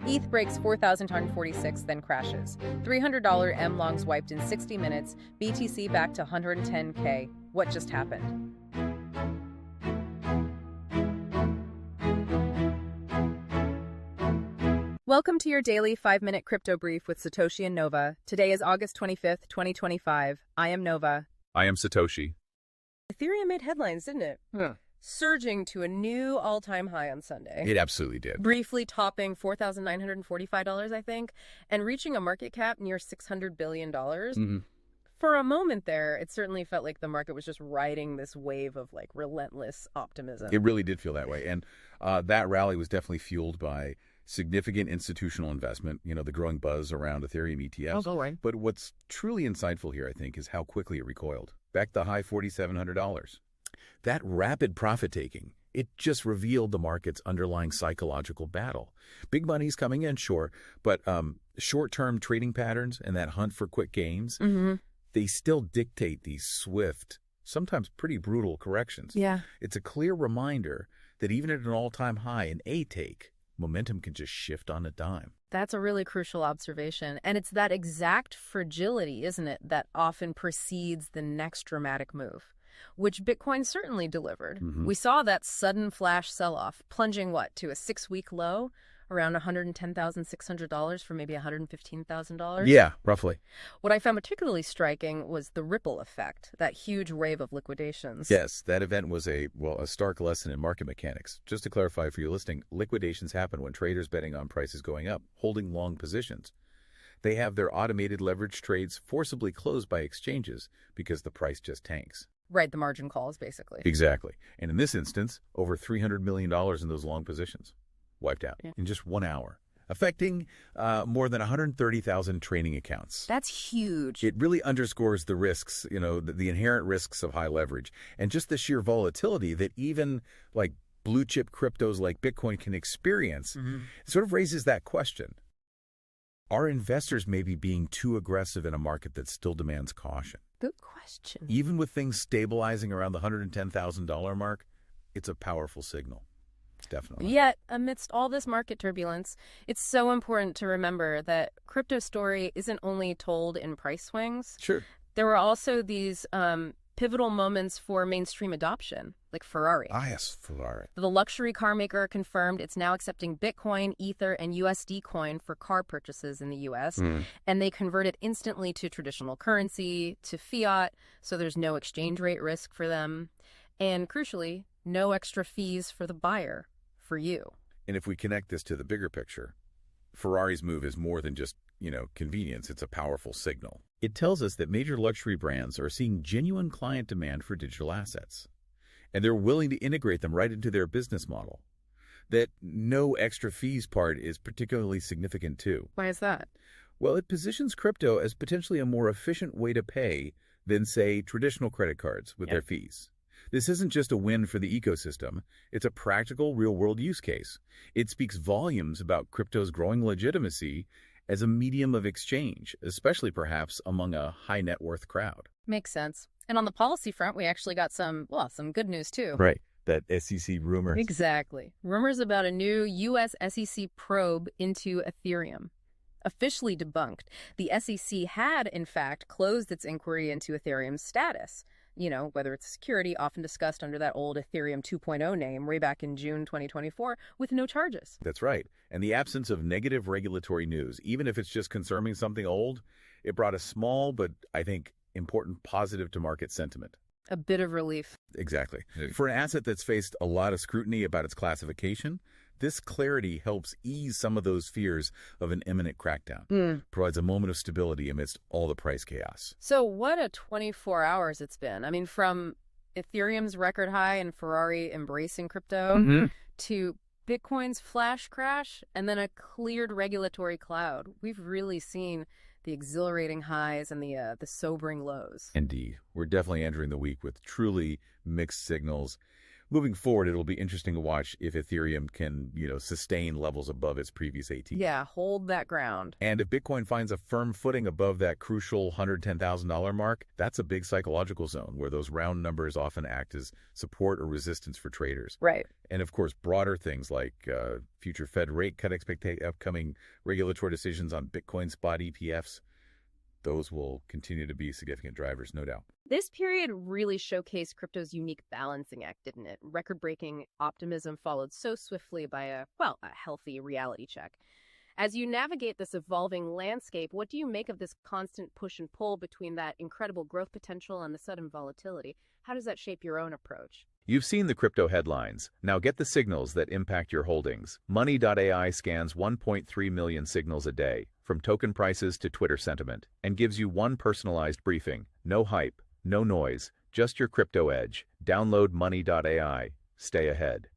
ETH breaks 4,246, then crashes. $300 M longs wiped in 60 minutes. BTC back to 110K. What just happened? Welcome to your daily 5-minute crypto brief with Satoshi and Nova. Today is August 25th, 2025. I am Nova. I am Satoshi. Ethereum made headlines, didn't it? Yeah. Surging to a new all-time high on Sunday. It absolutely did. Briefly topping $4,945, I think, and reaching a market cap near $600 billion. For a moment there, it certainly felt like the market was just riding this wave of like relentless optimism. It really did feel that way. And that rally was definitely fueled by significant institutional investment, the growing buzz around Ethereum ETFs. Oh, right. But what's truly insightful here, I think, is how quickly it recoiled. Back to the high $4,700. That rapid profit-taking, it just revealed the market's underlying psychological battle. Big money's coming in, sure, but short-term trading patterns and that hunt for quick gains, they still dictate these swift, sometimes pretty brutal corrections. Yeah. It's a clear reminder that even at an all-time high in a take, momentum can just shift on a dime. That's a really crucial observation. And it's that exact fragility, isn't it, that often precedes the next dramatic move, which Bitcoin certainly delivered. We saw that sudden flash sell-off, plunging to a 6-week low, around $110,600 for maybe $115,000. Yeah, roughly. What I found particularly striking was the ripple effect, that huge wave of liquidations. Yes, that event was a stark lesson in market mechanics. Just to clarify for you listening, liquidations happen when traders betting on prices going up, holding long positions. They have their automated leverage trades forcibly closed by exchanges because the price just tanks. Right, the margin calls, basically. Exactly. And in this instance, over $300 million in those long positions wiped out in just 1 hour, affecting more than 130,000 trading accounts. That's huge. It really underscores the risks, the inherent risks of high leverage and just the sheer volatility that even like blue chip cryptos like Bitcoin can experience. It sort of raises that question. Are investors maybe being too aggressive in a market that still demands caution? Good question. Even with things stabilizing around the $110,000 mark, it's a powerful signal. Definitely. Yet, amidst all this market turbulence, it's so important to remember that crypto story isn't only told in price swings. Sure. There were also these pivotal moments for mainstream adoption, like Ferrari. Ah, yes, Ferrari. The luxury car maker confirmed it's now accepting Bitcoin, Ether, and USD coin for car purchases in the U.S., and they converted instantly to traditional currency, to fiat, so there's no exchange rate risk for them. And crucially, no extra fees for the buyer, for you. And if we connect this to the bigger picture, Ferrari's move is more than just, convenience. It's a powerful signal. It tells us that major luxury brands are seeing genuine client demand for digital assets, and they're willing to integrate them right into their business model. That no extra fees part is particularly significant too. Why is that? Well, it positions crypto as potentially a more efficient way to pay than, say, traditional credit cards with their fees. This isn't just a win for the ecosystem. It's a practical, real-world use case. It speaks volumes about crypto's growing legitimacy as a medium of exchange, especially perhaps among a high-net-worth crowd. Makes sense. And on the policy front, we actually got some good news, too. Right. That SEC rumor. Exactly. Rumors about a new U.S. SEC probe into Ethereum. Officially debunked. The SEC had, in fact, closed its inquiry into Ethereum's status. Whether it's security, often discussed under that old Ethereum 2.0 name way back in June 2024, with no charges. That's right. And the absence of negative regulatory news, even if it's just concerning something old, it brought a small but, I think, important positive to market sentiment. A bit of relief. Exactly. For an asset that's faced a lot of scrutiny about its classification, this clarity helps ease some of those fears of an imminent crackdown, provides a moment of stability amidst all the price chaos. So what a 24 hours it's been. I mean, from Ethereum's record high and Ferrari embracing crypto to Bitcoin's flash crash and then a cleared regulatory cloud. We've really seen the exhilarating highs and the sobering lows. Indeed. We're definitely entering the week with truly mixed signals. Moving forward, it'll be interesting to watch if Ethereum can, sustain levels above its previous AT. Yeah, hold that ground. And if Bitcoin finds a firm footing above that crucial $110,000 mark, that's a big psychological zone where those round numbers often act as support or resistance for traders. Right. And of course, broader things like future Fed rate cut upcoming regulatory decisions on Bitcoin spot ETFs, those will continue to be significant drivers, no doubt. This period really showcased crypto's unique balancing act, didn't it? Record-breaking optimism followed so swiftly by a healthy reality check. As you navigate this evolving landscape, what do you make of this constant push and pull between that incredible growth potential and the sudden volatility? How does that shape your own approach? You've seen the crypto headlines. Now get the signals that impact your holdings. Money.ai scans 1.3 million signals a day, from token prices to Twitter sentiment, and gives you one personalized briefing. No hype, no noise, just your crypto edge. Download Money.ai. Stay ahead.